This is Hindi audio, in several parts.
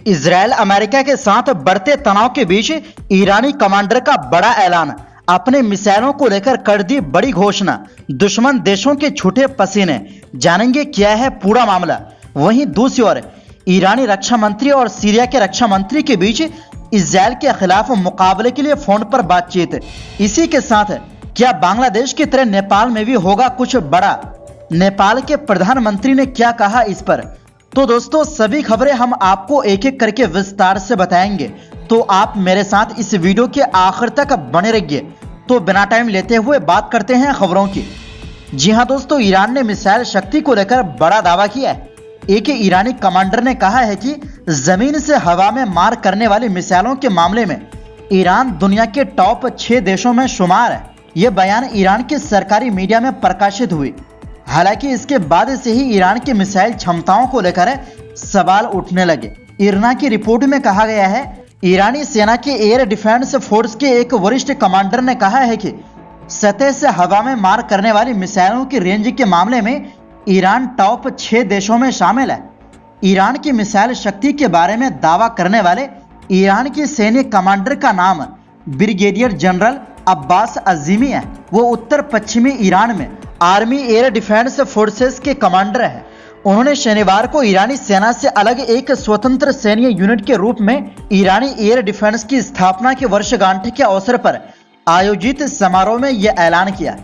इजराइल अमेरिका के साथ बढ़ते तनाव के बीच ईरानी कमांडर का बड़ा ऐलान, अपने मिसाइलों को लेकर कर दी बड़ी घोषणा, दुश्मन देशों के छूटे पसीने। जानेंगे क्या है पूरा मामला। वहीं दूसरी ओर ईरानी रक्षा मंत्री और सीरिया के रक्षा मंत्री के बीच इजराइल के खिलाफ मुकाबले के लिए फोन पर बातचीत। इसी के साथ क्या बांग्लादेश की तरह नेपाल में भी होगा कुछ बड़ा? नेपाल के प्रधानमंत्री ने क्या कहा इस पर? तो दोस्तों सभी खबरें हम आपको एक एक करके विस्तार से बताएंगे, तो आप मेरे साथ इस वीडियो के आखिर तक बने रहिए। तो बिना टाइम लेते हुए बात करते हैं खबरों की। जी हां दोस्तों, ईरान ने मिसाइल शक्ति को लेकर बड़ा दावा किया है। एक ईरानी कमांडर ने कहा है कि जमीन से हवा में मार करने वाली मिसाइलों के मामले में ईरान दुनिया के टॉप 6 देशों में शुमार है। यह बयान ईरान के सरकारी मीडिया में प्रकाशित हुई। हालांकि इसके बाद से ही ईरान की मिसाइल क्षमताओं को लेकर सवाल उठने लगे। इरना की रिपोर्ट में कहा गया है, ईरानी सेना के एयर डिफेंस फोर्स के एक वरिष्ठ कमांडर ने कहा है कि सतह से हवा में मार करने वाली मिसाइलों की रेंज के मामले में ईरान टॉप 6 देशों में शामिल है। ईरान की मिसाइल शक्ति के बारे में दावा करने वाले ईरान के सैन्य कमांडर का नाम ब्रिगेडियर जनरल अब्बास अजीमी है। वो उत्तर पश्चिमी ईरान में आर्मी एयर डिफेंस फोर्सेस के कमांडर है। उन्होंने शनिवार को ईरानी सेना से अलग एक स्वतंत्र सैन्य यूनिट के रूप में ईरानी एयर डिफेंस की स्थापना की वर्षगांठ के अवसर पर आयोजित समारोह में यह ऐलान किया।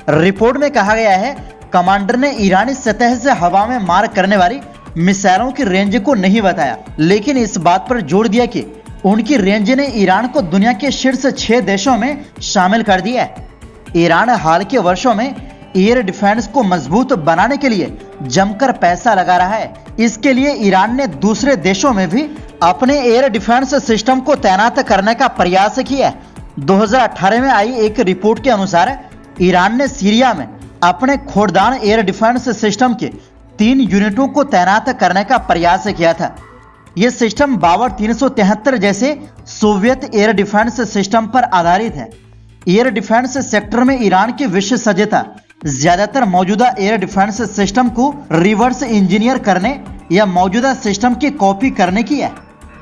रिपोर्ट में कहा गया है, कमांडर ने ईरानी सतह से हवा में मार करने वाली मिसाइलों की रेंज को नहीं बताया, लेकिन इस बात पर जोर दिया कि उनकी रेंज ने ईरान को दुनिया के शीर्ष 6 देशों में शामिल कर दिया है। ईरान हाल के वर्षों में एयर डिफेंस को मजबूत बनाने के लिए जमकर पैसा लगा रहा है। इसके लिए ईरान ने दूसरे देशों में भी अपने एयर डिफेंस सिस्टम को तैनात करने का प्रयास किया है। 2018 में आई एक रिपोर्ट के अनुसार ईरान ने सीरिया में अपने खोरदान एयर डिफेंस सिस्टम के 3 यूनिटों को तैनात करने का प्रयास किया था। यह सिस्टम बावर 373 जैसे सोवियत एयर डिफेंस सिस्टम पर आधारित है। एयर डिफेंस सेक्टर में ईरान की विशेषज्ञता ज्यादातर मौजूदा एयर डिफेंस सिस्टम को रिवर्स इंजीनियर करने या मौजूदा सिस्टम की कॉपी करने की है।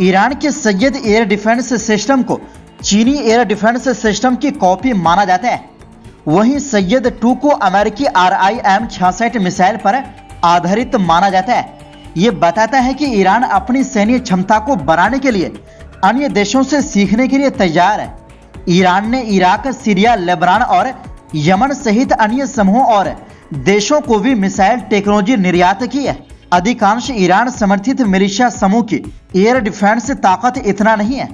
ईरान के सैयद एयर डिफेंस सिस्टम को चीनी एयर डिफेंस सिस्टम की कॉपी माना जाता है। वहीं सैयद 2 को अमेरिकी RIM-66 मिसाइल पर आधारित माना जाता है। ये बताता है कि ईरान अपनी सैन्य क्षमता को बढ़ाने के लिए अन्य देशों से सीखने के लिए तैयार है। ईरान ने इराक, सीरिया, लेबनान और यमन सहित अन्य समूहों और देशों को भी मिसाइल टेक्नोलॉजी निर्यात की है। अधिकांश ईरान समर्थित मिलिशिया समूह की एयर डिफेंस ताकत इतना नहीं है,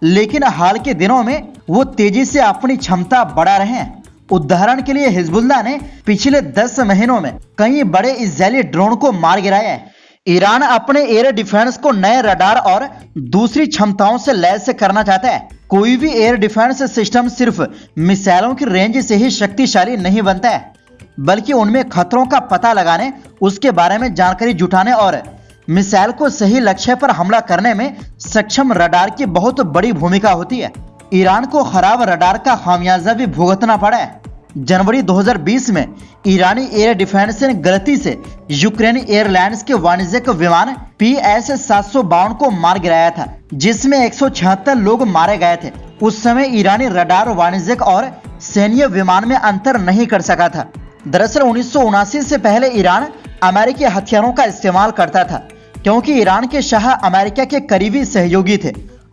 लेकिन हाल के दिनों में वो तेजी से अपनी क्षमता बढ़ा रहे हैं। उदाहरण के लिए हिजबुल्लाह ने पिछले 10 महीनों में कई बड़े इजरायली ड्रोन को मार गिराया है। ईरान अपने एयर डिफेंस को नए रडार और दूसरी क्षमताओं से लैस करना चाहता है। कोई भी एयर डिफेंस सिस्टम सिर्फ मिसाइलों की रेंज से ही शक्तिशाली नहीं बनता है, बल्कि उनमें खतरों का पता लगाने, उसके बारे में जानकारी जुटाने और मिसाइल को सही लक्ष्य पर हमला करने में सक्षम रडार की बहुत बड़ी भूमिका होती है। ईरान को खराब रडार का खामियाजा भी भुगतना पड़ा है। जनवरी 2020 में ईरानी एयर डिफेंस ने गलती से यूक्रेन एयरलाइंस के वाणिज्यिक विमान PS-752 को मार गिराया था, जिसमें 176 लोग मारे गए थे। उस समय ईरानी रडार वाणिज्यिक और सैन्य विमान में अंतर नहीं कर सका था। दरअसल 1979 से पहले ईरान अमेरिकी हथियारों का इस्तेमाल करता था, क्योंकि ईरान के शाह अमेरिका के करीबी सहयोगी थे।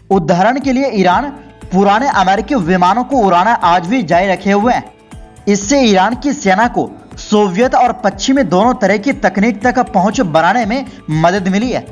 उदाहरण के लिए ईरान पुराने अमेरिकी विमानों को उड़ाना आज भी जारी रखे हुए है। इससे ईरान की सेना को सोवियत और पश्चिमी दोनों तरह की तकनीक तक पहुंच बनाने में मदद मिली है।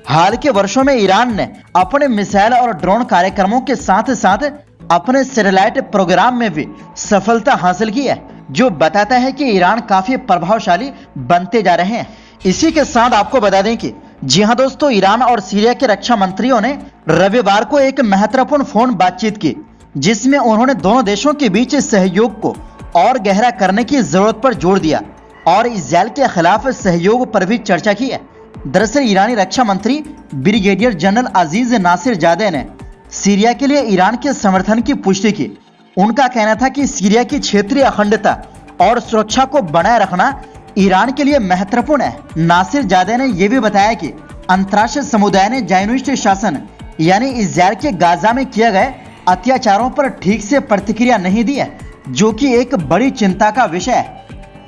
हाल के वर्षों में ईरान ने अपने मिसाइल और ड्रोन कार्यक्रमों के साथ साथ अपने सैटेलाइट प्रोग्राम में भी सफलता हासिल की है, जो बताता है कि ईरान काफी प्रभावशाली बनते जा रहे हैं। इसी के साथ आपको बता दें कि जी हां दोस्तों, ईरान और सीरिया के रक्षा मंत्रियों ने रविवार को एक महत्वपूर्ण फोन बातचीत की, जिसमें उन्होंने दोनों देशों के बीच सहयोग को और गहरा करने की जरूरत पर जोर दिया और इजराइल के खिलाफ सहयोग पर भी चर्चा की है। दरअसल ईरानी रक्षा मंत्री ब्रिगेडियर जनरल अजीज नासिरजादे ने सीरिया के लिए ईरान के समर्थन की पुष्टि की। उनका कहना था कि सीरिया की क्षेत्रीय अखंडता और सुरक्षा को बनाए रखना ईरान के लिए महत्वपूर्ण है। नासिरजादे ने यह भी बताया कि अंतर्राष्ट्रीय समुदाय ने ज़ायोनिस्ट शासन यानी इजराइल के गाजा में किए गए अत्याचारों पर ठीक से प्रतिक्रिया नहीं दी है, जो कि एक बड़ी चिंता का विषय है।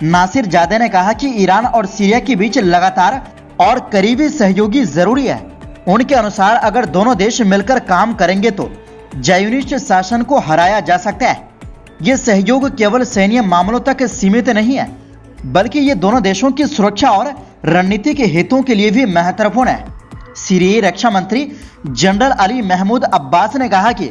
नासिर जादे ने कहा कि ईरान और सीरिया के बीच लगातार और करीबी सहयोगी जरूरी है। उनके अनुसार अगर दोनों देश मिलकर काम करेंगे तो ज़ायोनिस्ट शासन को हराया जा सकता है। ये सहयोग केवल सैन्य मामलों तक सीमित नहीं है, बल्कि ये दोनों देशों की सुरक्षा और रणनीतिक हितों के लिए भी महत्वपूर्ण है। सीरियाई रक्षा मंत्री जनरल अली महमूद अब्बास ने कहा कि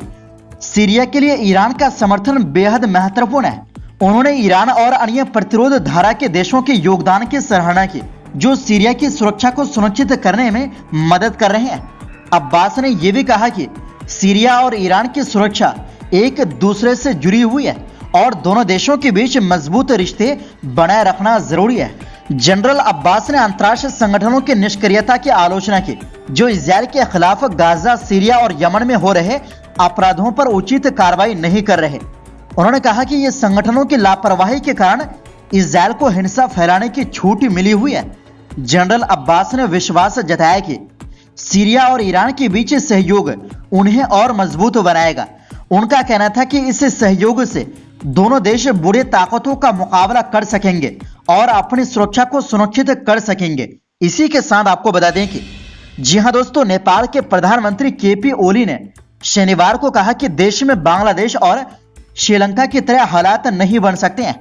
सीरिया के लिए ईरान का समर्थन बेहद महत्वपूर्ण है। उन्होंने ईरान और अन्य प्रतिरोध धारा के देशों के योगदान की सराहना की, जो सीरिया की सुरक्षा को सुनिश्चित करने में मदद कर रहे हैं। अब्बास ने यह भी कहा कि सीरिया और ईरान की सुरक्षा एक दूसरे से जुड़ी हुई है और दोनों देशों के बीच मजबूत रिश्ते बनाए रखना जरूरी है। जनरल अब्बास ने अंतर्राष्ट्रीय संगठनों की निष्क्रियता की आलोचना की, जो इजराइल के खिलाफ गाजा, सीरिया और यमन में हो रहे अपराधों पर उचित कार्रवाई नहीं कर रहे। उन्होंने कहा कि ये संगठनों की लापरवाही के कारण इजराइल को हिंसा फैलाने की छूट मिली हुई है। जनरल अब्बास ने विश्वास जताया कि सीरिया और ईरान के बीच सहयोग उन्हें और मजबूत बनाएगा। उनका कहना था कि इस सहयोग से दोनों देश बुरी ताकतों का मुकाबला कर सकेंगे और अपनी सुरक्षा को सुनिश्चित कर सकेंगे। इसी के साथ आपको बता दें कि जी हां दोस्तों, नेपाल के प्रधानमंत्री केपी ओली ने शनिवार को कहा कि देश में बांग्लादेश और श्रीलंका की तरह हालात नहीं बन सकते हैं।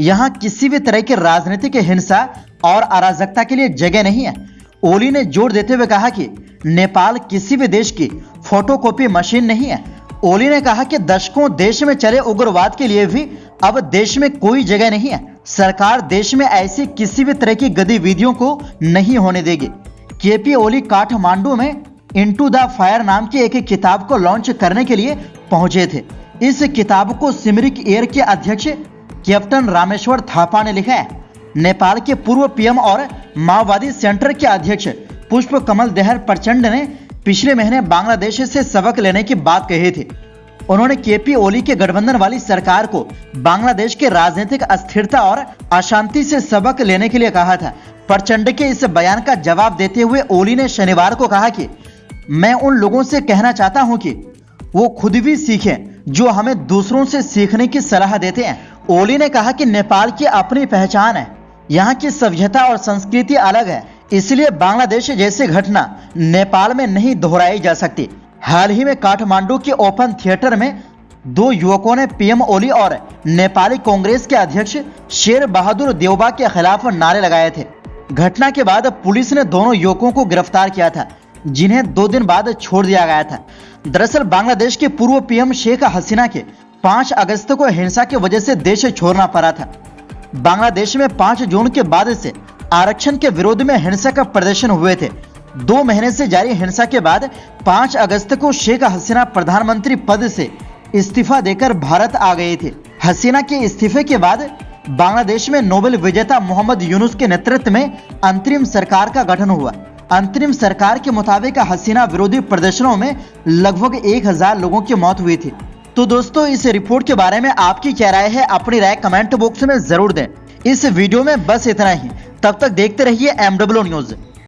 यहां किसी भी तरह की राजनीतिक हिंसा और अराजकता के लिए जगह नहीं है। ओली ने जोर देते हुए कहा कि नेपाल किसी भी देश की फोटोकॉपी मशीन नहीं है। ओली ने कहा कि दशकों देश में चले उग्रवाद के लिए भी अब देश में कोई जगह नहीं है। सरकार देश में ऐसी किसी भी तरह की गतिविधियों को नहीं होने देगी। केपी ओली काठमांडू में इनटू द फायर नाम की एक किताब को लॉन्च करने के लिए पहुंचे थे। इस किताब को सिमरिक एयर के अध्यक्ष कैप्टन रामेश्वर थापा ने लिखा है। नेपाल के पूर्व पीएम और माओवादी सेंटर के अध्यक्ष पुष्प कमल दहल प्रचंड ने पिछले महीने बांग्लादेश से सबक लेने की बात कही थी। उन्होंने केपी ओली के गठबंधन वाली सरकार को बांग्लादेश के राजनीतिक अस्थिरता और अशांति से सबक लेने के लिए कहा था। प्रचंड के इस बयान का जवाब देते हुए ओली ने शनिवार को कहा कि मैं उन लोगों से कहना चाहता हूं कि वो खुद भी सीखें जो हमें दूसरों से सीखने की सलाह देते हैं। ओली ने कहा कि नेपाल की अपनी पहचान है, यहाँ की सभ्यता और संस्कृति अलग है, इसलिए बांग्लादेश जैसी घटना नेपाल में नहीं दोहराई जा सकती। हाल ही में काठमांडू के ओपन थिएटर में दो युवकों ने पीएम ओली और नेपाली कांग्रेस के अध्यक्ष शेर बहादुर देउबा के खिलाफ नारे लगाए थे। घटना के बाद पुलिस ने दोनों युवकों को गिरफ्तार किया था, जिन्हें 2 दिन बाद छोड़ दिया गया था। दरअसल बांग्लादेश के पूर्व पीएम शेख हसीना के 5 अगस्त को हिंसा की वजह से देश छोड़ना पड़ा था। बांग्लादेश में 5 जून के बाद से आरक्षण के विरोध में हिंसक प्रदर्शन हुए थे। 2 महीने से जारी हिंसा के बाद 5 अगस्त को शेख हसीना प्रधानमंत्री पद से इस्तीफा देकर भारत आ गए थे। हसीना के इस्तीफे के बाद बांग्लादेश में नोबेल विजेता मोहम्मद यूनुस के नेतृत्व में अंतरिम सरकार का गठन हुआ। अंतरिम सरकार के मुताबिक हसीना विरोधी प्रदर्शनों में लगभग 1000 लोगों की मौत हुई थी। तो दोस्तों, इस रिपोर्ट के बारे में आपकी क्या राय है? अपनी राय कमेंट बॉक्स में जरूर दें। इस वीडियो में बस इतना ही। तब तक देखते रहिए MW न्यूज।